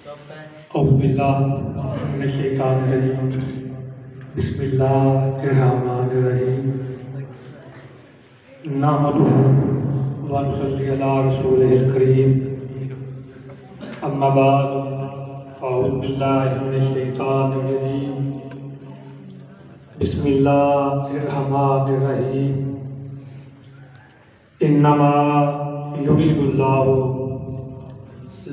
اعوذ باللہ من الشیطان الرجیم بسم اللہ الرحمن الرحیم نحمدہ ونصلی علی رسولہ الکریم اما بعد فاعوذ باللہ من الشیطان الرجیم بسم اللہ الرحمن الرحیم انما یرید اللہ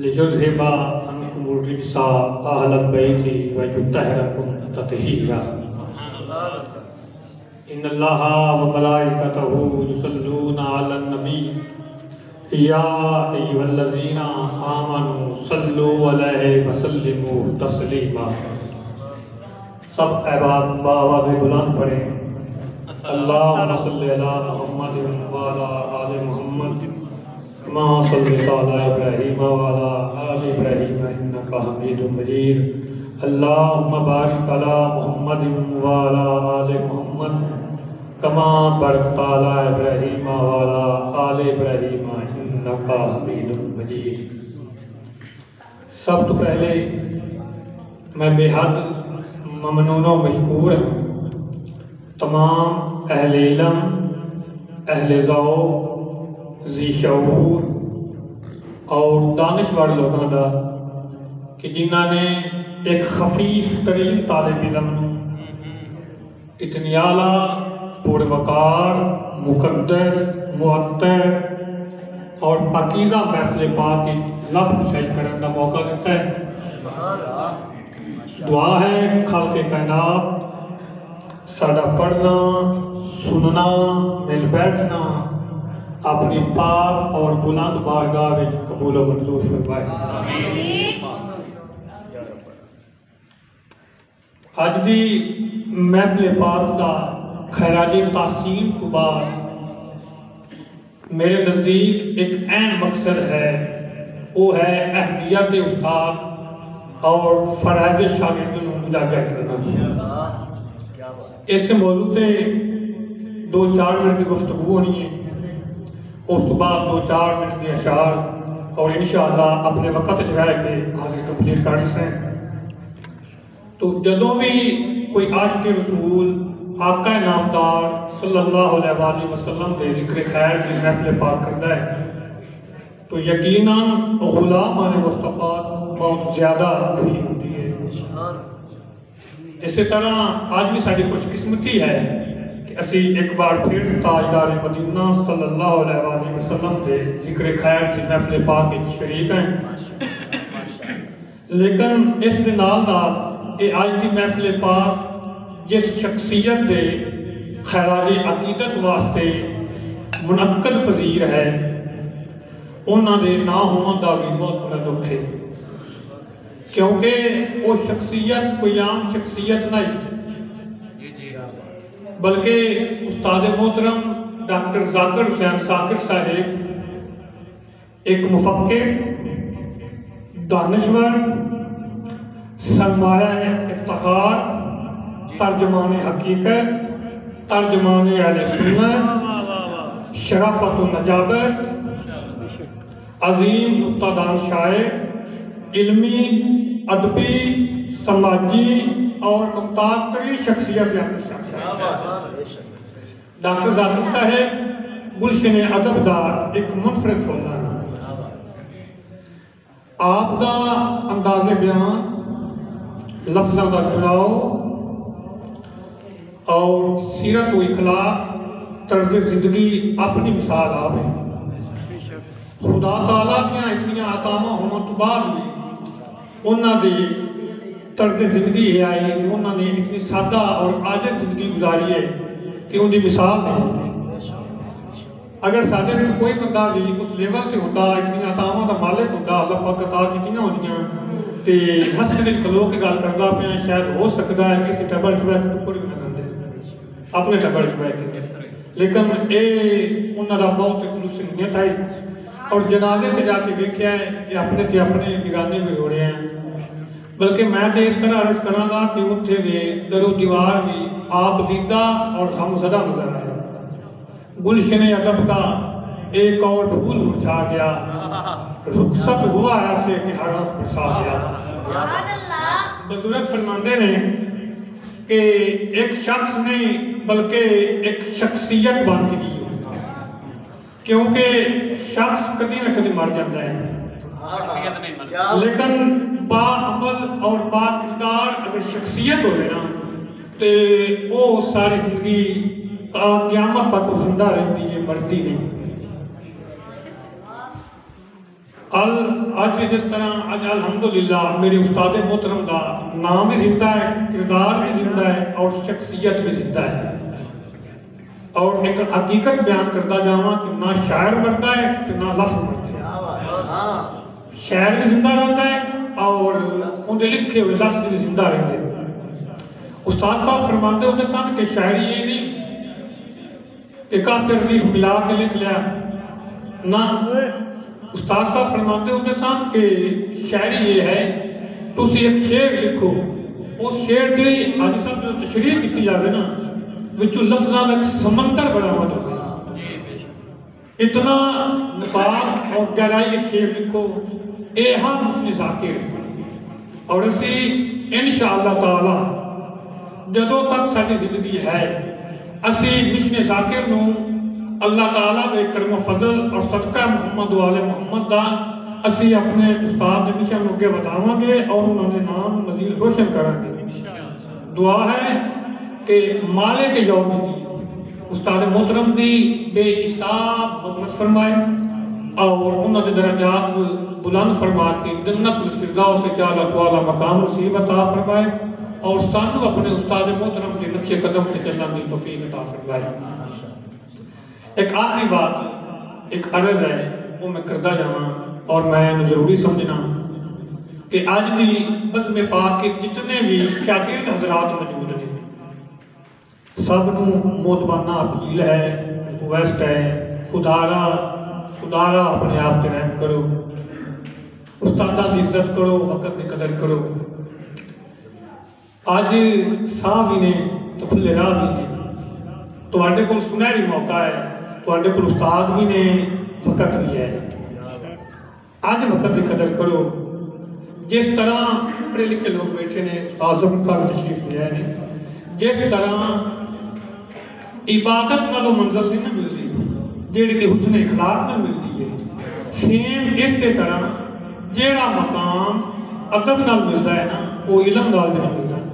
لیذھب عنکم الرجس اہل البیت ویطہرکم تطہیرا ان اللہ وملائکتہ یصلون علی النبی یا ایھا الذین آمنوا صلوا علیہ وسلموا تسلیما۔ سب احباب بآواز بلند پڑھیں اللہم صلی علی محمد وعلی آل محمد کما صلیت علی ابراہیم وعلی آل ابراہیم انکا حمید مجید اللہم بارک علی محمد وعلی آل محمد کما بارکت علی ابراہیم وعلی آل ابراہیم انکا حمید مجید۔ سب تو پہلے میں بے حد ممنون و مشکور ہوں تمام اہل علم، اہل ذوق، ذی شعور اور دانشور لوگوں دا کہ جنہاں نے ایک خفیف ترین طالب علم اتنی اعلیٰ پروقار، مقدس، معطر اور پاکیزہ محفل پاک لب کشائی کرنے کا موقع دیتا ہے۔ دعا ہے خالق کائنات ساڈا پڑھنا، سننا، مل بیٹھنا اپنی پاک اور بلند بارگاہ میں قبول و منظور فرمائے۔ آج دی محفل پاک کا خراج تحسین کو بعد میرے نزدیک ایک عین مقصد ہے، وہ ہے اہمیت استاد اور فرائض شاگرد کو اجاگر کرنا۔ اس موضوع تے 2-4 منٹ کی گفتگو ہونی ہے، اس تو بعد 2-4 منٹ کے اشعار اور انشاءاللہ اپنے وقت جائے کے حاضر کمپلیٹ کرنی سے۔ تو جدوں بھی کوئی عاشق رسول آقا نامدار صلی اللہ علیہ وآلہ وسلم دے ذکر خیر کی محفل پاک کرتا ہے تو یقیناً غلامان مصطفیٰ بہت زیادہ خوشی ہوتی ہے۔ اسی طرح آج بھی ساری خوش قسمتی ہے کہ اسی ایک بار پھر تاجدار مدینہ صلی اللہ علیہ وآلہ وسلم دے ذکر خیر کی محفل پاک شریک ہیں۔ لیکن اس دن آج دی محفل پاک جس شخصیت دے خراج عقیدت واسطے منعقد پذیر ہے انہاں دے نہ ہون دا بھی بہت بڑا دکھ ہے، کیونکہ وہ شخصیت کوئی عام شخصیت نہیں بلکہ استاد محترم ڈاکٹر ذاکر حسین ذاکر صاحب ایک مفکر، دانشور، سرمایہ افتخار، ترجمان حقیقت، ترجمان اہل سنت، شرافت و نجابت، عظیم نکتہ دان شاعر، علمی، ادبی، سماجی اور ممتاز ترین شخصیت ڈاکٹر ذاکر صاحب گلشن ادب دا ایک منفرد ہونا ہے۔ آپ دا انداز بیان، لفظوں کا چناؤ اور سیرت و اخلاق، طرز زندگی اپنی مثال آپ ہے۔ خدا تعالیٰ کیا اتنی عطامہ ہونا تو بعد بھی انہاں دی طرز زندگی ہے آئی، انہاں نے اتنی سادہ اور عاجز زندگی گزاری ہے کہ ان دی مثال نہیں۔ اگر سادے میں کوئی بندہ بھی اس لیول سے ہوتا، اتنی عطامہ دا مالک ہوتا، اللہ پاک عطا کتنی ہوندیاں تے مسجد کھلو کے گل کردا پیا شاید ہو سکتا ہے کسی ٹیبل کے بیٹھ کے ٹکڑ بھی نہ کرتے اپنے ٹیبل کے بیٹھ کے، لیکن اے انہاں دا بہت خلوص نیت ہے۔ اور جنازے تے جا کے دیکھیا ہے کہ اپنے تے اپنے بیگانے بھی ہو رہے ہیں، بلکہ میں تے اس طرح عرض کراں گا کہ اتھے بھی در و دیوار بھی آپ دیدہ اور غمزدہ نظر آئے۔ گلشن ادب کا ایک اور پھول مرجھا گیا، رخصت ہوا ایسے کہ ہر وقت برسا گیا۔ بزرگ فرماندے نے کہ ایک شخص نہیں بلکہ ایک شخصیت بن کے دی ہو، کیونکہ شخص کدی نہ کدی مر جاتا ہے، لیکن با عمل اور با کردار اگر شخصیت ہوئے نا تو وہ ساری زندگی تا قیامت تک زندہ رہتی ہے، مرتی نہیں۔ آج جس طرح آج الحمدللہ میرے استاد محترم دا نام بھی زندہ ہے، کردار بھی زندہ ہے اور شخصیت بھی زندہ ہے، اور ایک حقیقت بیان کرتا جاواں کہ نہ شاعر مرتا ہے تو نہ لفظ مرتا ہے، شاعر بھی زندہ رہتا ہے اور ان کے لکھے ہوئے لفظ بھی زندہ رہتے ہیں۔ استاد صاحب فرماتے ہوتے سن کہ شاعری یہ نہیں کہ کافی ردیف ملا کے لکھ لیا، نہ، استاد صاحب فرماتے ہوتے سن کہ شاعری یہ ہے تسی ایک شعر لکھو، اس شعر دی حاجی صاحب جو تشریح کی جاوے نا وچوں لفظاں دا ایک سمندر برآمد ہو گیا، اتنا نباہ اور گہرائی کے شعر لکھو، اے ہم اس نے ذاکر، اور اسی انشاءاللہ تعالی جدوں تک ساری زندگی ہے اسی مشن ذاکر نو اللہ تعالیٰ دے کرم و فضل اور صدقہ محمد و آل محمد دا اسی اپنے استاد دے مشن نو کے بتاواں گے اور انہوں نے نام مزید روشن کریں گے۔ دعا ہے کہ مالک یوم الدین استاد محترم دی بے حساب مغفرت فرمائے اور انہوں نے درجات بلند فرما کے جنت الفردوس سے اعلیٰ تعالیٰ مقام نصیب عطا فرمائے اور سانو اپنے استاد محترم کے نقش قدم سے چلنے کی توفیق عطا فرمائے۔ ایک آخری بات، ایک عرض ہے وہ میں کرتا جاواں اور میں ضروری سمجھنا کہ آج بھی بزم پاک کے جتنے بھی شاگرد حضرات موجود ہیں سب نو موتبانہ اپیل ہے، ریکویسٹ ہے، خدا را اپنے آپ تے رحم کرو، استادہ دی عزت کرو، وقت دی قدر کرو۔ آج ساہ بھی نے تو کھلے راہ بھی نے، تو آڈے کو سنہری موقع ہے، تو آڈے کو استاد بھی نے، وقت بھی ہے۔ آج وقت دی قدر کرو، جس طرح پڑھے لکھے لوگ بیٹھے نے، استاد ظفر صاحب تشریف لے آئے نے، جس طرح عبادت نالو منزل نہیں ملتی جیڑی کہ حسن اخلاق نہ ملتی ہے، سیم اسی طرح جیڑا مقام ادب نال ملتا ہے نا وہ علم نال بھی نہ ملتا ہے۔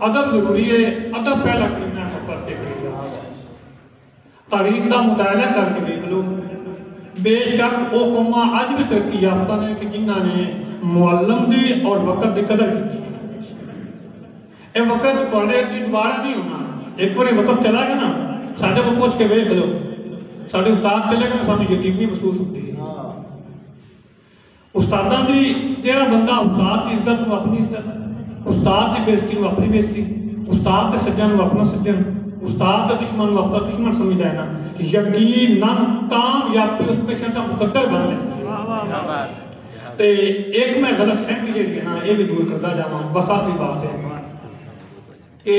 ادب ضروری ہے، ادب پہلا کرنا ہے پڑھتے کرنا، تاریخ کا مطالعہ کر کے دیکھ لو، بے شک وہ قوماں آج بھی ترقی یافتہ نے کہ جنہاں نے معلم دی اور وقت دی قدر کی۔ اے وقت تھوڑے چیز دوبارہ نہیں ہونا، ایک بار وقت چلا گیا نا ساڈے کو پوچھ کے دیکھ لو، ساڈے استاد چلے گا سانو یتیمی محسوس ہوتی ہے۔ استاداں دی تیرا بندہ استاد کی عزت نو اپنی عزت، استاد کی بےزتی نو اپنی بےزتی، استاد کے سجن نو اپنا سجن، استاد کے دشمن نو اپنا دشمن سمجھدا ہے نا، یقیناً کامیابی اس پیشنٹ کا مقدر بن لے۔ تے ایک میں غلط فہمی جڑی ہے نا یہ بھی دور کرتا جاواں، بس آخری بات ہے کہ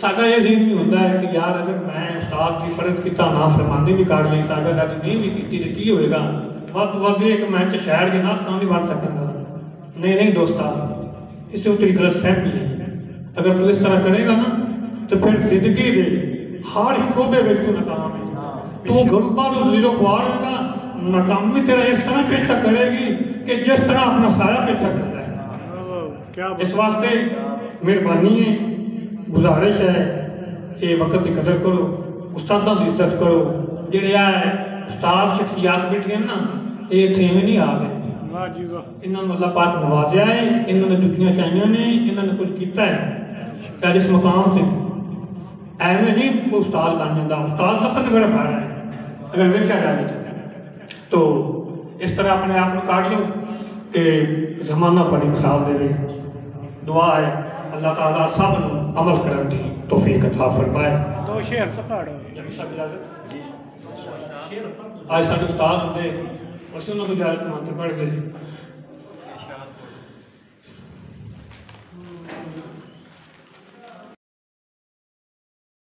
ساڈا یہ ذہن بھی ہوتا ہے کہ یار اگر میں استاد کی فرض کیتا نافرمانی بھی کر لی، اگر اج نہیں بھی کیتی تو کی ہوئے گا، ود ود ایک میں شہر کے نات کہاں نہیں بن سکتا گا۔ نہیں دوستا، اس سے تیری غلط فہمی ہے۔ اگر تو اس طرح کرے گا نا تو پھر زندگی دے ہر شعبے میں تو ناکام ہے، تو گھروں باہر ذلیل و خوار ہوگا، ناکامی تیرا اس طرح پیچھا کرے گی کہ جس طرح اپنا سایہ پیچھا کرتا ہے۔ اس واسطے مہربانی ہے، گزارش ہے کہ وقت کی قدر کرو، استادوں کی عزت کرو، جڑے آئے استاد شخصیات بیٹھے ہیں نا یہ تھے میں نہیں آ گئے، انہوں نے اللہ پاک نوازیا ہے، انہوں نے جتیاں چاہیے نے، انہوں نے کچھ کیتا ہے کہ اس مقام سے ایویں نہیں کوئی استاد بن جاتا، استاد لفظ بڑا پا رہا ہے اگر ویکھیا جائے تو اس طرح اپنے آپ کو کاٹ لو کہ زمانہ بڑی مثال دے رہے۔ دعا ہے اللہ تعالیٰ سب نو عمل کرن دی توفیق عطا فرمائے۔ دو شعر تو پڑھو آج سارے استاد ہوتے اسی انہوں کو اجازت مانتے پڑھ دے